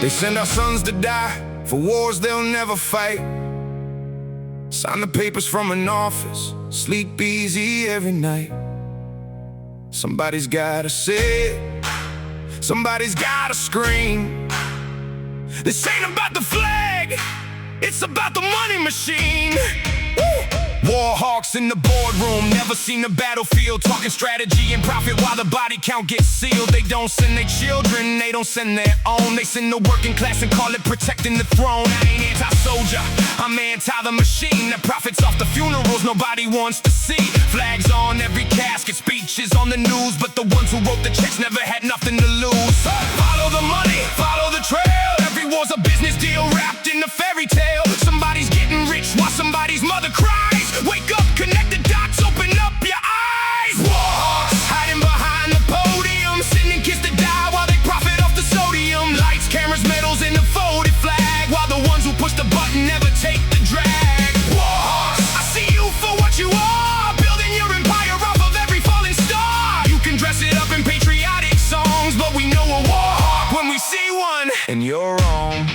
They send our sons to die for wars they'll never fight. Sign the papers from an office, sleep easy every night. Somebody's gotta say it, somebody's gotta scream. This ain't about the flag, it's about the money machine. WARHAWKS in the boardroom, never seen a battlefield, talking strategy and profit while the body count gets sealed. They don't send their children, they don't send their own. They send the working class and call it protecting the throne. I ain't anti-soldier, I'm anti the machine that profits off the funerals nobody wants to see. Flags on every casket, speeches on the news, but the ones who wrote the checks never had nothing to lose. Follow the money, follow the trail. Every war's a business deal wrapped in a fairy tale. Somebody's getting rich while somebody's mother cries. Wake up, connect the dots, open up your eyes. WARHAWKS hiding behind the podium, sending kids to die while they profit off the sodium. Lights, cameras, medals, and a folded flag, while the ones who push the button never take the drag. WARHAWKS, I see you for what you are, building your empire off of every falling star. You can dress it up in patriotic songs, but we know a warhawk when we see one. And you're wrong.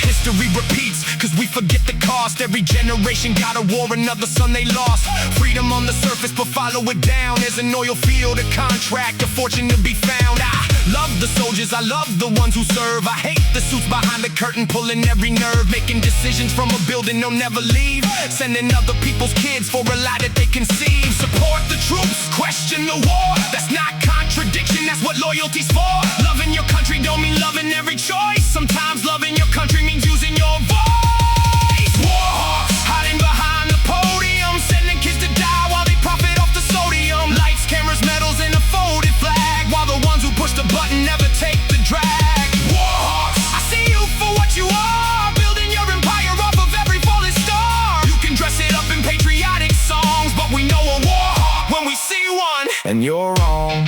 History repeats, cause we forget the cost. Every generation got a war, another son they lost. Freedom on the surface, but follow it down. There's an oil field, a contract, a fortune to be found. I love the soldiers, I love the ones who serve. I hate the suits behind the curtain, pulling every nerve. Making decisions from a building they'll never leave. Sending other people's kids for a lie that they conceive. Support the troops, question the war. That's not contradiction, that's what loyalty's for. Loving your country don't mean loving every choice. Sometimes loving your country means using your voice. WARHAWKS hiding behind the podium, sending kids to die while they profit off the sodium. Lights, cameras, medals, and a folded flag, while the ones who push the button never take the drag. WARHAWKS, I see you for what you are, building your empire off of every falling star. You can dress it up in patriotic songs, but we know a warhawk when we see one. And you're wrong.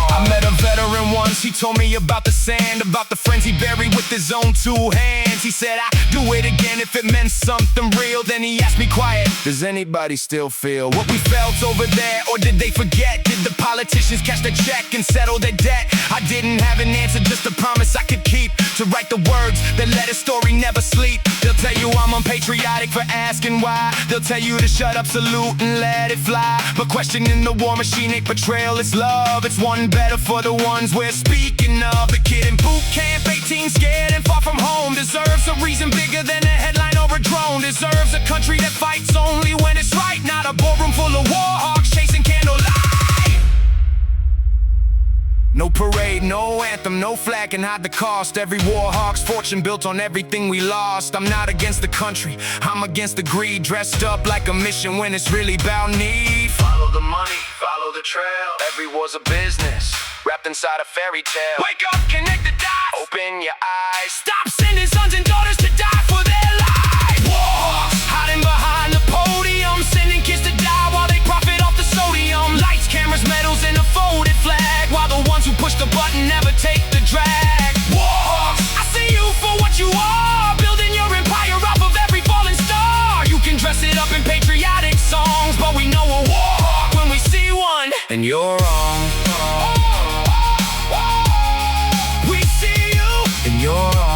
I met a veteran once, he told me about the sand, about the friends he buried with his own two hands. He said, I'd do it again if it meant something real. Then he asked me quiet, does anybody still feel what we felt over there, or did they forget? Did the politicians cash the check and settle their debt? I didn't have an answer, just a promise I could keep, to write the words that let a story never sleep. They'll tell you I'm unpatriotic for asking why. They'll tell you to shut up, salute, and let it fly. But questioning the war machine ain't betrayal, it's love. It's one better for the ones we're speaking of. The kid in boot camp, 18, scared and far from home, deserves a reason bigger than a headline or a drone. Deserves a country that fights only when it's right, not a ballroom full of warhawks chasing candlelight. No parade, no anthem, no flag can hide the cost. Every warhawk's fortune built on everything we lost. I'm not against the country, I'm against the greed. Dressed up like a mission when it's really about need. Follow the money, follow the trail. Every war's a business, wrapped inside a fairy tale. Wake up, connect the dots, open your eyes. Stop sending sons and daughters to die for their lives. WARHAWKS hiding behind the podium, sending kids to die while they profit off the sodium. Lights, cameras, medals, and a folded flag, while the ones who push the button never take the drag. WARHAWKS, I see you for what you are, building your empire off of every falling star. You can dress it up in patriotic songs, but we know a warhawk when we see one. And you're wrong. We see you, and you're wrong.